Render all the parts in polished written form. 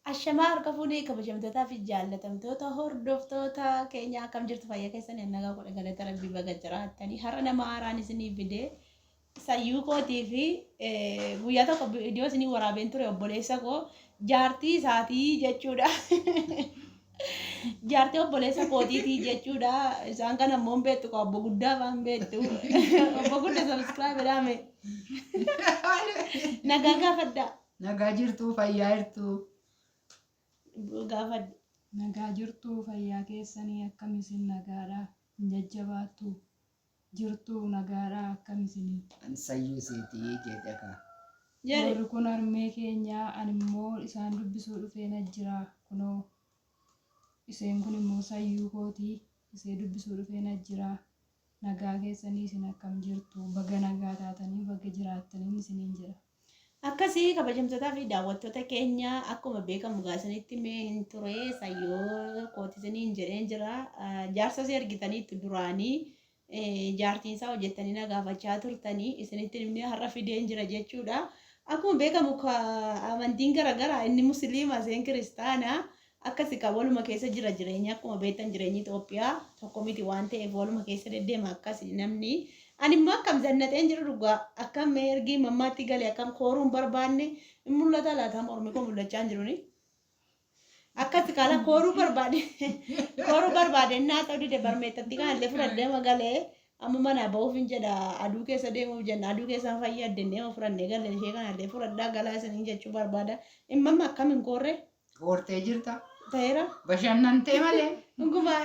Ashamaa harka fuudhee kabajamtootaa fi jaallatamtoota hordoftoota keenya akkam jirtu fayyaa keessan nagaa godha galata rabbii baga jiraattanii har'a nama haaraan isinii fidee sayyuu kootii fi guyyaa tokko viidiyoo isinii waraabeen ture obboleessa koo jaartii isaatii jechuudha. Jaartii obboleessa kootiitii jechuudha. Isaan kana immoo beektu obbo guddaa waan beektu obbo guddaa subscribe dhaame nagaa gaafadha. Nagaa jirtuu fayyaa jirtuu. Gaafadha. Nagaa jirtuu fayyaa keessanii akkam isin nagaadha jajjabaattu jirtuu nagaadha akkam isinii. Sayyuu seetii jedhaka. Warri kun harmee keenya animmoo isaan dubbisuu dhufeen jira kunoo isheen kun immoo sayyuu kootii ishee dubbisuu dhufeen jira. Nagaa keessanii isin akkam jirtu baga nagaa taatanii baga jiraattanii isiniin jira. Akkasii kabajamtootaa fi daawwattoota keenya akkuma beekamu gaasanitti mee hin ture sayyoo kootisaniin jedheen jira. Jaarsa isii argitaniitti duraanii jaartiin isaa hojjettanii na gaafachaa turtanii isinitti himnee har'a fideen jira jechuudha. Akkuma beekamu amantiin garaagaraa inni musliima isheen kiristaanaa akkasii kan waluma keessa jira jireenya akkuma beektan jireenyi Itoophiyaa tokko miti waan ta'eef waluma keessa deddeema akkasii namni. Ani immoo akkam jannateen jiru dhugaa akkam ergi mammaatti galee akkam kooruun barbaanne in mul'ata laata mormi koo mul'achaa hin jiruni. Akkatti kaala kooruu barbaade naa ta'u dide barmeettatti kan illee fudhadhee magalee amma mana ba'uuf hin jedha aduu keessa deemuuf jenna aduu keessaan fayyadde deema fudhannee galee ishee kana illee fudhadhaa galaa isanii jechuu barbaada. Imma akkam hin koorre. Koortee jirta. Ta'eera. Bashannantee malee. Dhugumaa.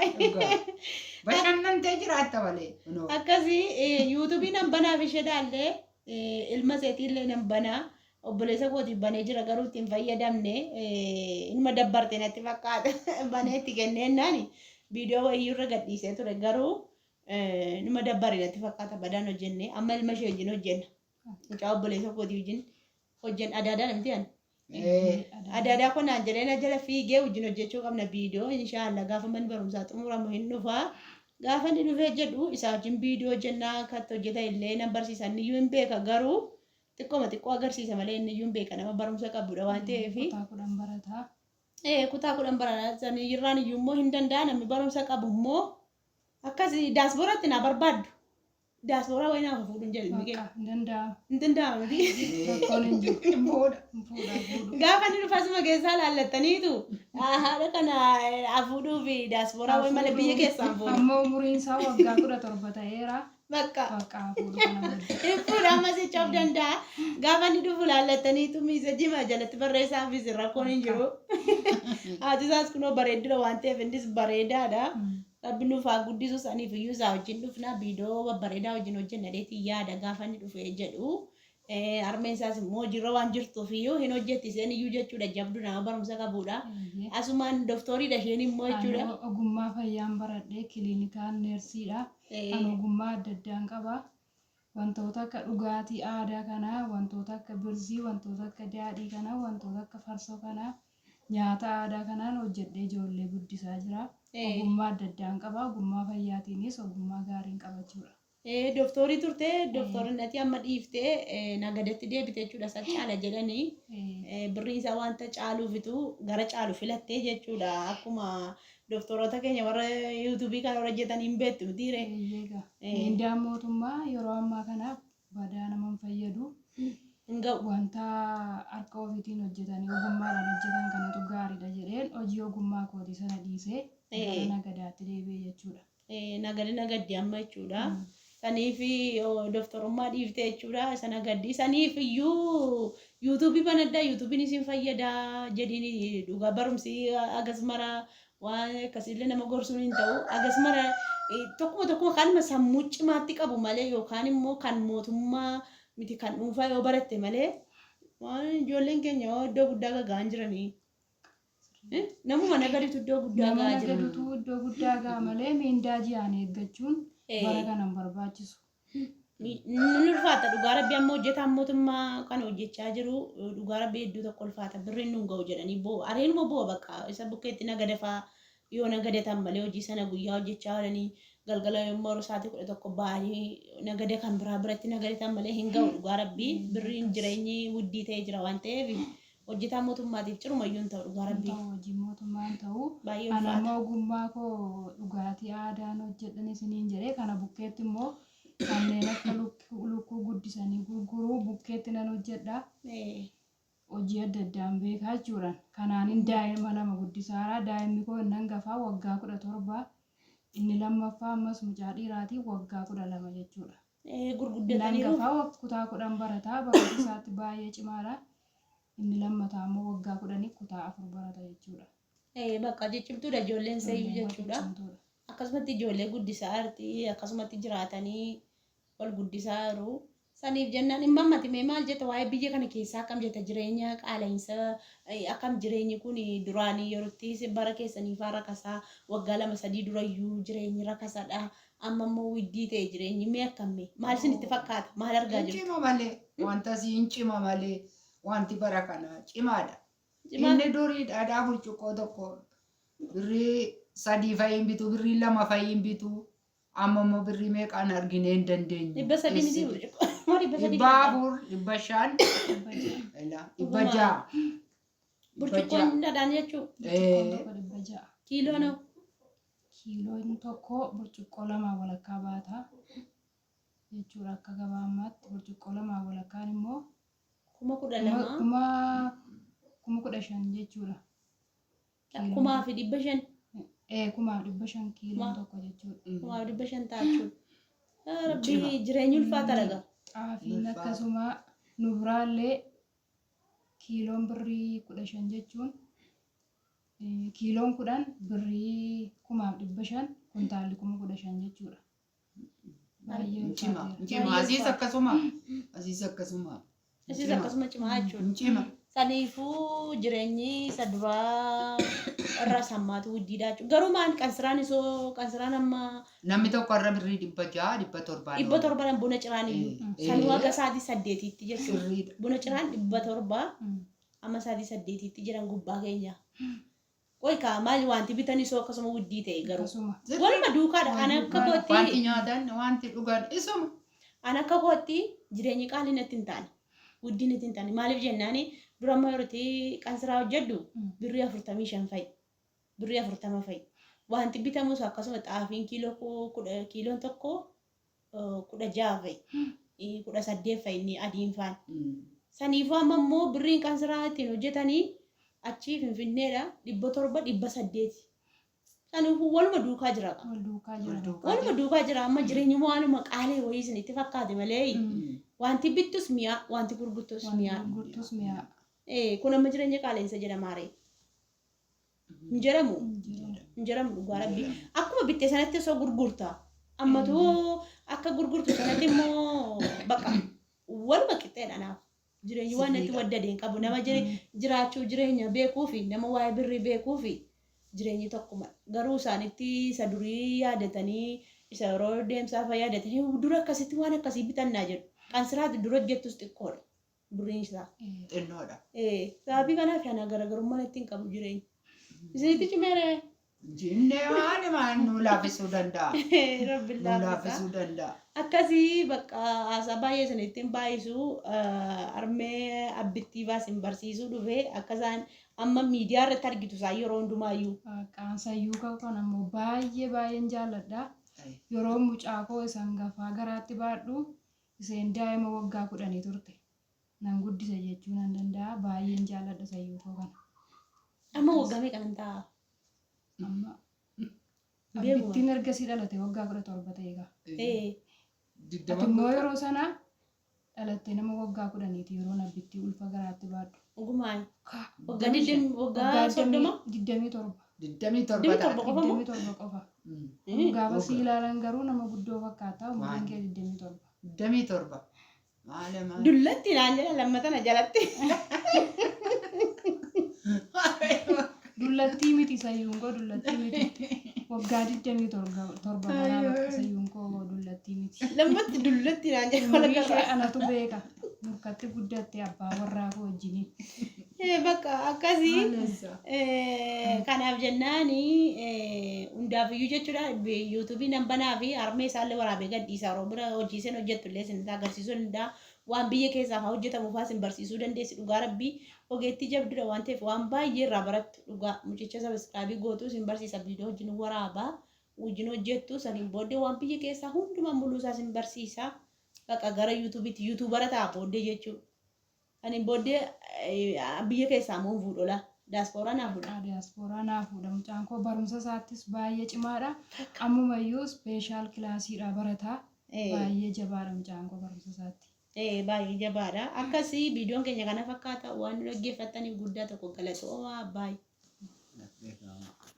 Bashannantee jiraatta malee. Akkasii yuutuubii nan banaaf ishee daallee ilma seetiillee nan banaa obboleessa kootiif banee jira garuu ittiin fayyadamne ilma dabbartee natti fakkaata banee itti kenneennaan viidiyoo wayyuu irra gadhiisee ture garuu ilma dabbaree natti fakkaata badaan hojjenne amma ilma ishee wajjin hojjenna. Mucaa obboleessa kootii wajjin hojjenna adaadaa namti ani. Adaadaa kun naan jedhee jala fiigee wajjin hojjechuu qabna viidiyoo inshaallah gaafa manni barumsaa xumuramu hin dhufaa. Gaafa inni dhufee jedhu isaa wajjin viidiyoo jennaa akkatti hojjeta illee nan barsiisan iyyuu hin beeka garuu xiqqoo agarsiisa malee inni iyyuu hin beeka nama barumsa qabudha waan ta'eef. Kutaa 10 barataa. Kutaa 10 barataa sanii irraan iyyuu immoo hin danda'a namni barumsa qabu immoo akkasii daasbooratti na barbaaddu. Daasbooraa wayii naaf fuudhuun jedhu Hin danda'amu. hin danda'amu. Rakkoon hin jiru. Gaafa inni dhufasuma keessaa laallattaniitu haadha kana afuudhuu fi daasbooraa wayii malee biyya keessaan fuudhu. Amma umuriin isaa waggaa 17 ta'eera. Bakka. Bakka fuudhu kana malee. Fuudha amma sichaaf danda'a. Gaafa inni dhufu laallattaniitu miisa jima jalatti barreessaa fi rakkoon hin jiru. Haati isaas kunoo bareeddudha waan ta'eef innis bareedaadha. Rabbi nuuf haa guddisu saniif iyyuu isaa wajjin dhufna viidiyoo babbareedaa wajjin hojjenna dheetii yaada gaafa inni dhufee jedhu. Harmeen isaas immoo jirra waan jirtuuf iyyuu hin hojjetti isheen iyyuu jechuudha jabdu nama barumsa qabudha. Asumaan dooftoriidha isheen immoo jechuudha. Ogummaa fayyaan baradhee kiliinikaan neersiidha. Kan ogummaa adda addaan qaba. Wantoota akka dhugaatii aadaa kanaa, wantoota akka birzii, wantoota akka daadhii kanaa, wantoota akka farsoo kanaa, nyaata aadaa kanaan hojjedhee ijoollee guddisaa jira. Ogummaa adda addaan qaba. Ogummaa fayyaatiinis ogummaa gaariin qabachuudha. Dooftorii turte dooftorinnati amma dhiiftee nagadatti deebite jechuudha isa caala jedhanii birrii isaa wanta caaluufitu gara caalu filattee jechuudha akkuma dooftoroota keenya warra yuutuubii kana hojjetan hin beektu mitiire. Mindaan mootummaa yeroo ammaa kana badaa nama hin fayyadu. Wanta harka ofiitiin hojjetanii ogummaadhaan hojjetan kanatu gaariidha jedheen hojii ogummaa kootii sana dhiisee gara nagadaatti deebi'e jechuudha. Nagaddi amma jechuudha. Saniif dooftorummaa dhiiftee jechuudha. Sana gaddi saniif iyyuu yuutuubii banaddaa yuutuubiin isin fayyadaa jedhiin dhugaa barumsi agasmara waan akkasiillee nama gorsuun hin ta'u agasmara tokkuma kanuma sammuu cimaatti qabu malee yookaan immoo kan mootummaa miti kan dhuunfaa yoo baratte malee waan ijoolleen keenya iddoo guddaa gahaan jiranii. Namuma nagaditu iddoo guddaa gahaa jiru. Nagaditu iddoo guddaa gahaa malee miindaa ji'aan eeggachuun bara kanan barbaachisu. Inni ulfaata dhugaa rabbii amma hojjetaan mootummaa kan hojjechaa jiru dhugaa rabbii hedduu tokko ulfaata birriin nuun ga'u jedhanii boo'u areenuma boo'a bakka isa bukkeetti nagadafaa yoo nagadatan malee hojii sana guyyaa hojjechaa oolanii galgala yommuu sa'aatii 11 ba'anii nagada kan biraa biratti nagadatan malee hin ga'u dhugaa rabbii birriin jireenyi wuddii ta'ee jira waan ta'eef hojjetaa mootummaatiif cirumayyuu hin ta'u dhugaa rabbii. ta'u hojii mootummaan ta'u Baay'ee ana ulfaata. immoo ogummaa koo dhugaatii aadaan hojjedhan isiniin jedhee kana bukkeetti immoo kanneen akka lukkuu guddisanii gurguruu bukkeetti nan hojjedha. Hojii adda addaan beekaa jechuudha. Kanaanin daa'ima lama guddisaadha. Daa'imni koo inni hangafaa waggaa 17 inni lammaffaa ammas mucaa dhiiraatii waggaa 12 jechuudha. Inni Gurguddataniiru. hangafaa kutaa 10 barataa barumsa isaatti baay'ee cimaadha. Inni lammataa immoo waggaa 10 kutaa 4 barata jechuudha. Bakka jechimtuudha ijoolleen seeyyuu jechuudha. Cimtuudha. Akkasumatti ijoollee guddisaa jirti. Akkasumatti jiraatanii wal guddisaa jiru. Saniif jennaan hin mammatime maal jetta waa'ee biyya kana keessaa akkam jetta jireenya qaala'insa akkam jireenyi kun duraanii yerootti bara keessanii faa rakasaa waggaa 2-3 durayyuu jireenyi rakasadha. Amma immoo widdii ta'e jireenyi mee akkamii maal isinitti fakkaata maal argaa jirtu? Cima malee wanta siin cima malee wanti bara kana cimaadha. Inni durii dhadhaa burcuqqoo tokko birrii 3 fa'iin bitu birrii 2 fa'iin bitu amma immoo birrii meeqaan arginee hin dandeenye. 300 miti burcuqqoo. 400 500 600 Burcuqqoon dhadhaan jechuun Burcuqqoon 600. kiiloon Kiiloon tokko burcuqqoo 2 walakkaa baata jechuudha akka gabaamaatti burcuqqoo 2 walakkaan immoo 12,000 15,000 jechuudha. 1,500 1,500 kiiloon tokko jechuudha. 1,500 taa'achuun. Rabbii jireenyi ulfaata dhagaa. Xaafiin akkasuma nu biraallee kiiloon birrii 15 jechuun kiiloon 10 birrii 1,500 kuntaalli 15,000 jechuudha. Baay'ee cima asiis akkasuma asiis akkasuma. Asiis akkasuma cimaa jechuudha. Cima. Saniifuu jireenyi isa duraa irra sammaatu guddiidha jechuudha. Garuu maan qansiraan amma Namni tokko irra birrii 600 700. 700 buna ciraan iyyuu. Sanuu akka sa'aatii 8tti jechuudha. Sirriidha. Buna ciraan 700 amma sa'aatii 8tti jiran gubbaa keenya. Qoy kaa maal wanti bitanii soo akkasuma guddii ta'e garuu. akkasuma. Waluma duukaadha. Ana akka Wanti kootti nyaatan wanti dhugan isuma. ana akka kootti jireenyi qaalii natti hin taane. Guddii natti hin taane. Maaliif jennaani dura amma yerootti qansiraa hojjedhu birrii 45 fa'i. Birrii 40 fa'i. Wanti bitamus akkasuma xaafiin kiiloon tokko 16 fa'i. 18 fa'i inni adiin faan. Saniifuu amma immoo birriin qansiraa ittiin hojjetanii achii Finfinneedha 700 800. Saniifuu waluma duukaa jira. Wal duukaa jira. Waluma duukaa jira amma jireenyi waanuma qaalee wayii isinitti fakkaate malee wanti bittus mi'a wanti gurgurtus mi'a. Gurgurtus mi'a. Kun amma jireenya qaaleensa jedhama ree. Hin jedhamu. Hin jedhamu dhugaa rabbii. Akkuma bittee sanatti osoo gurgurta. Ammatu akka gurgurtu sanatti immoo bakka waluma qixxeedha naaf. Jireenyi waan natti waddadeen qabu nama jiraachuu jireenya beekuu fi nama waa'ee birrii beekuu fi jireenyi tokkuma. Garuu isaanitti isa durii yaadatanii isa yeroo deemsaafaa yaadatanii dura akkasitti waan akkasii bitannaa jedhu. Qansiraatti dura hojjettus xiqqoodha. Birriin isaa. Xinnoodha. Sababii kanaaf ana garaagarummaa natti hin qabu jireenyi. Isinitti cimeera. Jinnee waan nu laaffisuu danda'a. Rabbi Nu laaffisuu danda'a. Akkasii bakka haasaa baay'ee sana ittiin baay'isuu armee abbittii baasin barsiisuu dhufee akkasaan amma miidiyaa irratti argitu isaa yeroo hundumaayyuu. Qaansayyuu kan ammoo baay'een jaalladha. Yeroo mucaa koo isa hangafaa garaatti baadhu isheen daa'ima waggaa 10 turte. Nan guddisa jechuu nan danda'a. Baay'een jaalladha sayyuu koo kana. Amma waggaa meeqa nan ta'a? Amma abbittiin ergasii dhalate waggaa 17 ta'eega. Ati immoo yeroo sana dhalattee nama waggaa 10 yeroo abbittii ulfa garaatti baadhu. Ogumaan. Waggaa 30? 27. 27 qofa moo? 27 qofa. Gaafa si ilaalan garuu nama guddoo fakkaata. Umriin kee 27. 27. Maali maali? Dullatti naan jedha lammatana jalatti. Dullattii miti sayyuun koo dullattii miti. Waggaa 27 baraa bakka sayyuun koo dullattii miti. Lammatti dullatti naan jedha. Umurii ishee anatu beeka. Murkatti guddatte abbaa warraa koo wajjiniin. Bakka akkasii kanaaf jennaani hundaafiyyuu jechuudha yuutuubii nan banaa fi harmee isaallee waraabee gadhiisaa yeroo bira hojii isheen hojjettu illee isin agarsiisuu danda'a waan biyya keessaa fa'aa hojjetamu fa'aa isin barsiisuu dandeessi dhugaa rabbii ogeettii jabduudha waan ta'eef waan baay'ee irraa barattu dhugaa mucicha sabiskiraabii gootuu sin barsiisa viidiyoo wajjin waraabaa wajjin hojjettu saniin booddee waan biyya keessaa hundumaan buluusaa sin barsiisa baqa gara yuutuubiitti yuutuubara ta'a booddee jechuudha. Saniin booddee biyya keessaa moo fuudhola daaspooraa naa fuudha. Daaspooraa naa fuudha mucaan koo barumsa isaattis baay'ee cimaadha. Ammumayyuu speeshaal kilaasiidha barataa baay'ee jabaadha mucaan koo barumsa isaatti. Baay'ee jabaadha. Akkasii viidiyoon keenya kana fakkaata waan nu dhaggeeffattaniif guddaa tokko galatoomaa baay'ee.